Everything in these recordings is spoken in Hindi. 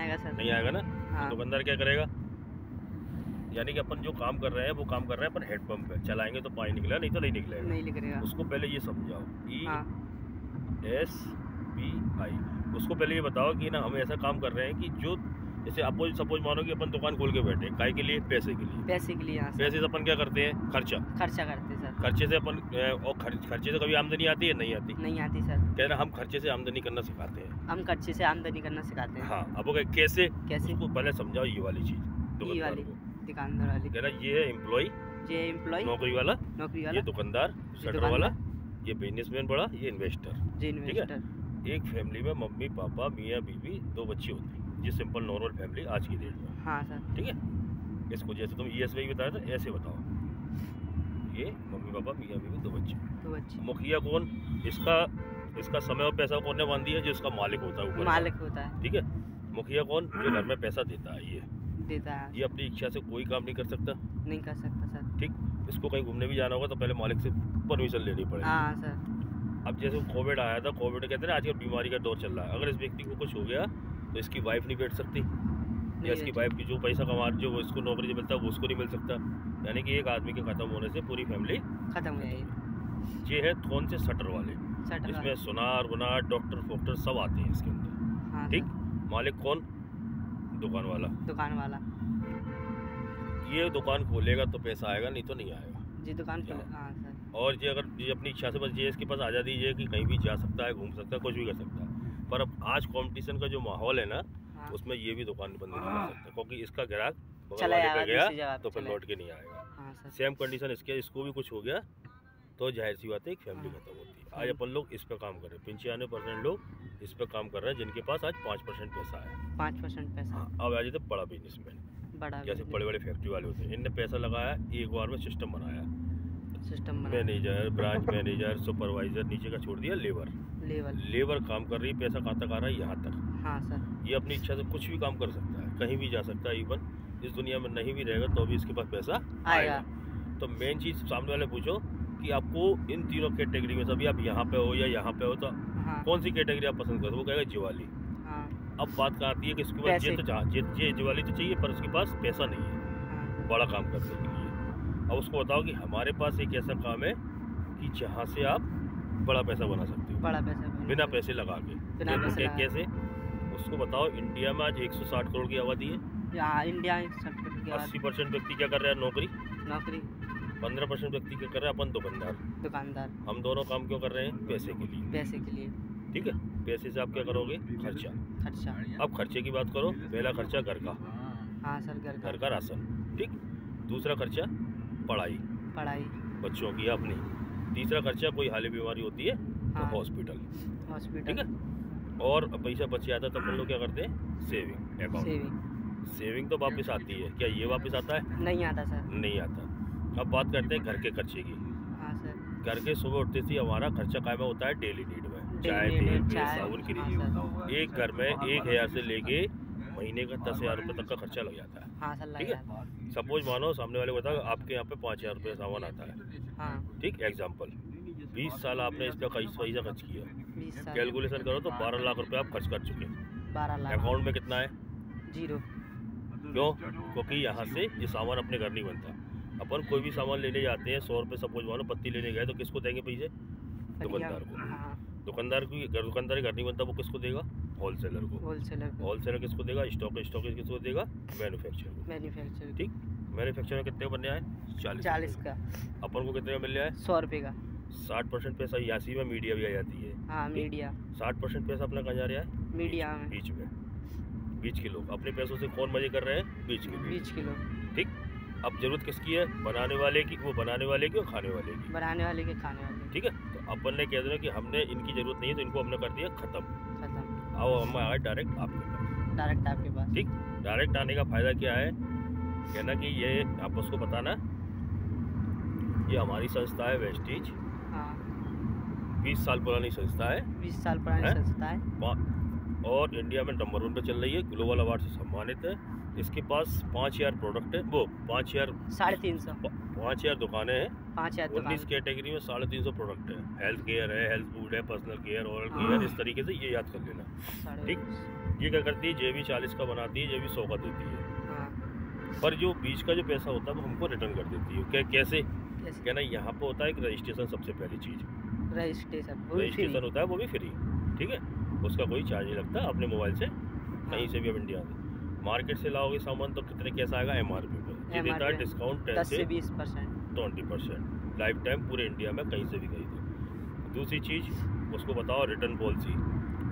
आएगा सर। नहीं आएगा ना। हाँ। तो दुकानदार क्या करेगा, यानी कि अपन जो काम कर रहे हैं वो काम कर रहे हैं अपन हेडपम्प पे, चलाएंगे तो पानी निकलेगा, नहीं तो नहीं निकलेगा। नहीं निकलेगा। उसको पहले ये समझाओ, हाँ। ESPI, उसको पहले ये बताओ कि ना हम ऐसा काम कर रहे हैं कि जो जैसे अपोज सपोज मानो कि अपन दुकान खोल के बैठे, काय के लिए, पैसे के लिए। पैसे के लिए। हाँ पैसे से अपन क्या करते हैं, खर्चा करते सर। खर्चे से अपन और खर्चे से कभी आमदनी आती है, नहीं आती। नहीं आती सर। कह रहे हम खर्चे से आमदनी करना सिखाते हैं। हम खर्चे से आमदनी करना सिखाते हैं। हाँ, अब वो कैसे कैसे, उसको पहले समझाओ ये वाली चीज ये वाली दुकानदार वाली। कह रहा ये है एम्प्लॉय, ये एम्प्लॉय नौकरी वाला, ये दुकानदार शटर वाला, ये बिजनेसमैन बड़ा, ये इन्वेस्टर। ठीक है। एक फैमिली में मम्मी पापा मियाँ बीवी 2 बच्चे होते हैं, ये सिंपल नॉर्मल फैमिली आज की डेट में। हाँ सर। ठीक है। इसको जैसे तुम ESPI बताया था ऐसे बताओ, ये मम्मी पापा मियाँ बीवी 2 बच्चे। मुखिया कौन, इसका समय और पैसा कौन ने बांध दिया, जो इसका मालिक होता है, ऊपर मालिक होता है। ठीक है। मुखिया कौन, जो घर में पैसा देता है, ये देता है। ये अपनी इच्छा से कोई काम नहीं कर सकता। नहीं कर सकता सर। ठीक। इसको कहीं घूमने भी जाना होगा तो पहले मालिक से परमिशन लेनी पड़ेगी। हाँ सर। अब जैसे कोविड आया था, कोविड कहते हैं ना आजकल बीमारी का दौर चल रहा है, अगर इस व्यक्ति को कुछ हो गया तो इसकी वाइफ नहीं बैठ सकती, या इसकी वाइफ की जो पैसा कमा जो इसको नौकरी से मिलता है वो उसको नहीं मिल सकता। यानी कि एक आदमी के खत्म होने से पूरी फैमिली खत्म हो जाएगी। ये है कौन से शटर वाले, इसमें सुनार वनार डॉक्टर फोक्टर सब आते हैं इसके अंदर। हाँ, ठीक। मालिक कौन, दुकान वाला। ये दुकान खोलेगा तो पैसा आएगा, नहीं तो नहीं आएगा जी। दुकान खोले। हाँ सर। और ये अगर ये अपनी इच्छा से बस ये इसके पास आज़ादी है कि कहीं भी जा सकता है, घूम सकता है, कुछ भी कर सकता है। पर अब आज कंपटीशन का जो माहौल है ना, हाँ। उसमें ये भी दुकान बंद नहीं कर सकता, क्योंकि इसका ग्राहक चला गया तो फिर लौट के नहीं आएगा। हाँ सर। सेम कंडीशन इसको भी कुछ हो गया तो जाहिर सी बात है एक फैमिली खत्म होती है। आज अपन लोग इस पर काम कर रहे हैं, 95% लोग इस पर काम कर रहे हैं, जिनके पास आज 5% पैसा है। 5% पैसा। हाँ, अब आ जाते बड़ा बिजनेसमैन, जैसे बड़े बड़े फैक्ट्री वाले होते हैं, इनने पैसा लगाया, एक बार में सिस्टम बनाया, मैनेजर, ब्रांच मैनेजर, सुपरवाइजर, नीचे का छोड़ दिया लेबर काम कर रही है, पैसा कहाँ तक आ रहा है, यहाँ तक। हाँ सर। ये अपनी इच्छा से कुछ भी काम कर सकता है, कहीं भी जा सकता है, इवन इस दुनिया में नहीं भी रहेगा तो भी इसके पास पैसा आएगा। तो मेन चीज़ सामने वाले पूछो कि आपको इन तीनों कैटेगरी में से अभी आप यहाँ पे हो या यहाँ पे हो तो कौन सी कैटेगरी आप पसंद करो, वो कहेगा जिवाली। अब बात का आती है कि इसके पास ये जिवाली तो चाहिए पर उसके पास पैसा नहीं है बड़ा काम करने के लिए। अब उसको बताओ कि हमारे पास एक ऐसा काम है कि जहाँ से आप बड़ा पैसा बना सकते हो, बिना पैसे लगा के। कैसे, उसको बताओ। इंडिया में आज 160 करोड़ की आबादी है। इंडिया 80% व्यक्ति क्या कर रहे हैं, नौकरी। 15% व्यक्ति क्या कर रहे हैं, अपन दुकानदार। हम दोनों काम क्यों कर रहे हैं, पैसे के लिए। ठीक है। पैसे से आप क्या करोगे, खर्चा। अब खर्चे की बात करो, पहला खर्चा घर का। हाँ सर। घर का राशन। ठीक। दूसरा खर्चा पढ़ाई बच्चों की अपनी। तीसरा खर्चा कोई हाली बीमारी होती है तो हॉस्पिटल। ठीक है। और पैसा बच जाता है तो अपन लोग क्या करते हैं, सेविंग अकाउंट। सेविंग तो वापस आती है क्या, ये वापस आता है, नहीं आता सर, नहीं आता। अब बात करते हैं घर के खर्चे की। हाँ सर। घर के सुबह उठते ही हमारा खर्चा कायम होता है डेली नीड में, चाय तेल साबुन क्रीम। एक घर में 1000 से लेके महीने का 10,000 रुपये तक का खर्चा लग जाता है। हाँ सर। ठीक है। सपोज मानो सामने वाले को बताओ आपके यहाँ पे 5,000 रुपये सामान आता है। हाँ। ठीक। एग्जाम्पल 20 साल आपने इस पर पैसा खर्च किया, कैलकुलेशन करो तो 12 लाख रुपए आप खर्च कर चुके हैं। 12 लाख। अकाउंट में कितना है, 0। क्यों, क्योंकि यहाँ से ये सामान अपने घर नहीं बनता। अपन कोई भी सामान लेने जाते हैं, 100 रुपये सपोज मानो पत्ती लेने गए तो किसको देंगे पैसे, दुकानदार को। दुकानदार घर नहीं बनता, वो किसको देगा, होलसेलर को। होलसेलर किसको देगा, स्टॉक किसको देगा, मैन्युफैक्चरर। ठीक। मैन्युफैक्चरर में कितने का बनने आए, 40 का। अपन को कितने का मिल रहा है, 100 रुपये का। 60% पैसा यासी में मीडिया भी आ जाती है। हाँ, मीडिया। 60% पैसा अपना कहाँ जा रहा है, मीडिया में, बीच के लोग। अपने पैसों से कौन मजे कर रहे हैं, बीच के लोग। ठीक। अब जरूरत किसकी है, बनाने वाले की, वो बनाने वाले की और खाने वाले की, खाने वाले। ठीक है। तो अपन ने कह दिया कि हमने इनकी जरूरत नहीं है तो इनको हमने कर दिया खत्म। अब हम आए डायरेक्ट आपके पास। ठीक। डायरेक्ट आने का फायदा क्या है, कहना कि ये आप उसको बताना, ये हमारी संस्था है वेस्टीज। 20 साल पुरानी संस्था है। और इंडिया में नंबर 1 पे चल रही है, ग्लोबल अवार्ड से सम्मानित है। इसके पास 5000 प्रोडक्ट है, वो 5,000 दुकानें हैं। 19 कैटेगरी में 350 प्रोडक्ट है। हेल्थ केयर है, हेल्थ फूड है, पर्सनल केयर, ओरल केयर, इस तरीके से ये याद कर लेना। ठीक। ये क्या करती है, ये भी 40 का बनाती है, ये भी 100 का देती है, हाँ। पर जो बीच का जो पैसा होता है वो हमको रिटर्न कर देती है। कैसे कैसे? क्या ना, यहाँ पे होता है एक रजिस्ट्रेशन, सबसे पहली चीज़ रजिस्ट्रेशन होता है, वो भी फ्री, ठीक है, उसका कोई चार्ज नहीं लगता। अपने मोबाइल से कहीं से भी अब इंडिया से मार्केट से लाओगे सामान तो कितने कैसा आएगा, MRP पर ये देता है डिस्काउंट 10 से 20%, 20% लाइफ टाइम पूरे इंडिया में कहीं से भी खरीदो। दूसरी चीज़ उसको बताओ रिटर्न पॉलिसी।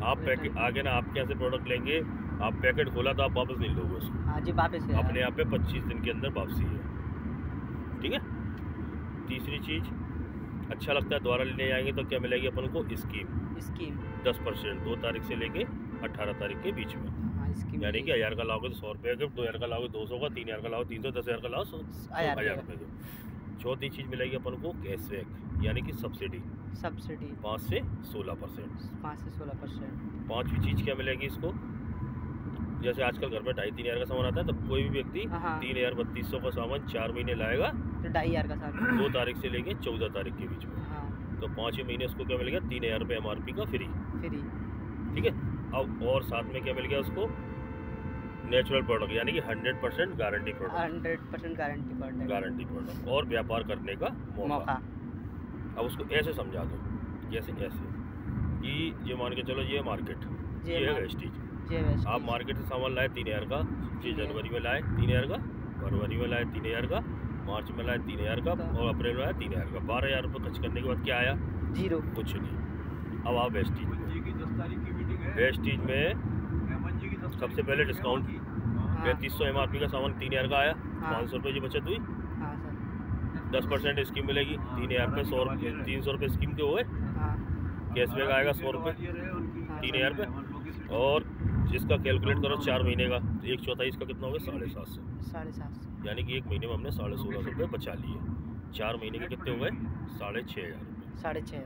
आप पैकेट आगे ना, आपके यहाँ से प्रोडक्ट लेंगे, आप पैकेट खोला तो आप वापस नहीं लोगे उसको, हाँ जी, वापस अपने यहाँ पे 25 दिन के अंदर वापसी है, ठीक है। तीसरी चीज़, अच्छा लगता है दोबारा लेने आएंगे तो क्या मिलेगी अपन को, स्कीम 10% 2 तारीख से लेके 18 तारीख के बीच में, हाँ, स्कीम यानी कि 1000 का लाओगे तो 100 रुपये का, 2000 का लाओगे 200 का, 3000 का लाओगे 300, 10,000 का लाओ 1000 रुपये का। चौथी चीज़ मिलेगी अपन को कैशबैक, यानी कि सब्सिडी 5 से 16%। 5 से 16%। पाँचवीं चीज़ क्या मिलेगी इसको, जैसे आजकल घर में 2,500-3,000 का सामान आता है, तो कोई भी व्यक्ति 3,000-3,200 का सामान 4 महीने लाएगा तो 2,500 का सामान 2 तारीख से लेके 14 तारीख के बीच में, हाँ, तो 5वें महीने उसको क्या मिलेगा, 3,000 रुपये MRP का फ्री, ठीक है। अब और साथ में क्या मिल गया उसको, नेचुरल प्रोडक्ट, यानी कि 100% गारंटी प्रोडक्ट, 100% गारंटी प्रोडक्ट और व्यापार करने का मौका। अब उसको ऐसे समझा दो, जैसे ऐसे कि ये मान के चलो ये मार्केट, ये है वेस्टेज, आप मार्केट से सामान लाए 3,000 का, ये जनवरी में लाए 3,000 का, फरवरी में लाए 3,000 का, मार्च में लाए 3,000 का, और अप्रैल में लाए 3,000 का। 12,000 रुपये खर्च करने के बाद क्या आया, जीरो, कुछ नहीं। अब आप वेस्टेज में सबसे पहले डिस्काउंट 3,500 MRP का सामान 3,000 का आया, 500 रुपये की बचत हुई, 10% स्कीम मिलेगी, 3,000 पे 300 रुपये स्कीम के हुए, कैशबैक आएगा 100 रुपये, 3,000 रुपये, और जिसका कैलकुलेट करो 4 महीने का, तो 1/4 इसका कितना हो गया, 750, यानी कि 1 महीने में हमने 1650 रुपये बचा लिए। 4 महीने के कितने हो गए, 6,500 रुपये। 6,500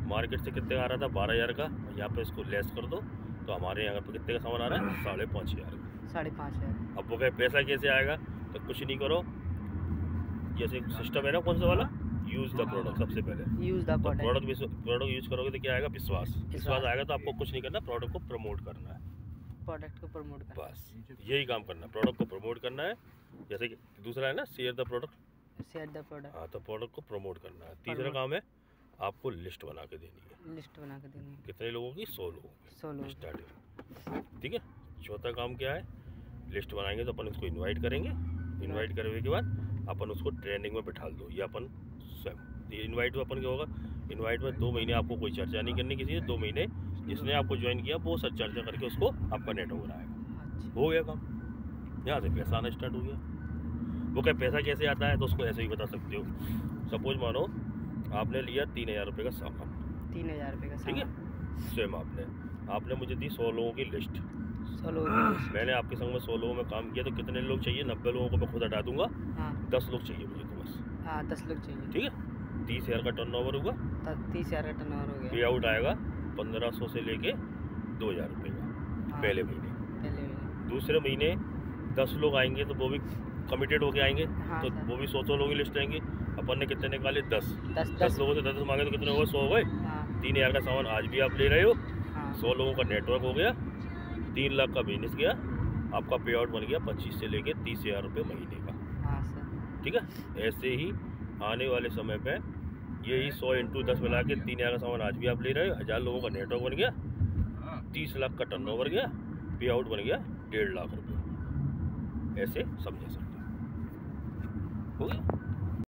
मार्केट से कितने का आ रहा था, 12,000 का, यहाँ पे इसको लेस कर दो तो हमारे यहाँ पे कितने का सामान आ रहा है, 5,500 का। 5,500। अब वो कहे पैसा कैसे आएगा, तो कुछ नहीं करो, जैसे सिस्टम है ना कौन सा वाला, यूज़ द प्रोडक्ट, सबसे पहले प्रोडक्ट यूज़ करोगे तो क्या आएगा, विश्वास आएगा। तो आपको कुछ नहीं करना, प्रोडक्ट को प्रमोट करना है, बस यही काम करना है, प्रोडक्ट को प्रमोट करना है। जैसे कि दूसरा है ना, शेयर द प्रोडक्ट, हाँ, तो प्रोडक्ट को प्रमोट करना है। तीसरा काम है आपको लिस्ट बना के देनी है, कितने लोगों की, 100 लोगों की स्टार्टिंग, ठीक है। चौथा काम क्या है, लिस्ट बनाएंगे तो अपन उसको इनवाइट करेंगे, इनवाइट करने के बाद अपन उसको ट्रेनिंग में बिठा दो, या अपन स्वयं इनवाइट में अपन क्या होगा, इनवाइट में 2 महीने आपको कोई चर्चा नहीं करनी किसी से, 2 महीने जिसने आपको ज्वाइन किया वो सब चर्चा करके उसको आपका नेट हो आएगा, हो गया काम, यहाँ से पैसा आना स्टार्ट हो गया। वो क्या पैसा कैसे आता है, तो उसको ऐसे ही बता सकते हो। सपोज मानो आपने लिया 3,000 रुपये का सामान, 3,000 रुपये का, ठीक है, स्वयं आपने मुझे दी 100 लोगों की लिस्ट, 100 लोग, मैंने आपके संग में 100 लोगों में काम किया, तो कितने लोग चाहिए, 90 लोगों को मैं खुद हटा दूंगा, 10 लोग चाहिए मुझे, तो बस 10 लोग चाहिए, ठीक है। 30,000 का टर्नओवर होगा, 30,000 का टर्नओवर हो गया, पे आउट आएगा 1,500 से लेके 2,000 रुपये का पहले महीने। दूसरे महीने 10 लोग आएंगे तो वो भी कमिटेड होके आएंगे, तो वो भी 100 लोगों की लिस्ट आएंगे। अपन ने कितने निकाले, 10 लोगों से 10 मांगे तो कितने हो गए, 100 हो गए। 3,000 का सामान आज भी आप ले रहे हो, 100 लोगों का नेटवर्क हो गया, 3 लाख का बिजनेस गया, आपका पे आउट बन गया 25 से लेके 30,000 रुपये महीने का, ठीक है। ऐसे ही आने वाले समय पे यही 100 × 10 मिला के 3,000 का सामान आज भी आप ले रहे हो, 1,000 लोगों का नेटवर्क बन गया, 30 लाख का टर्नओवर गया, पे आउट बन गया 1.5 लाख रुपये। ऐसे समझ सकते हो गया।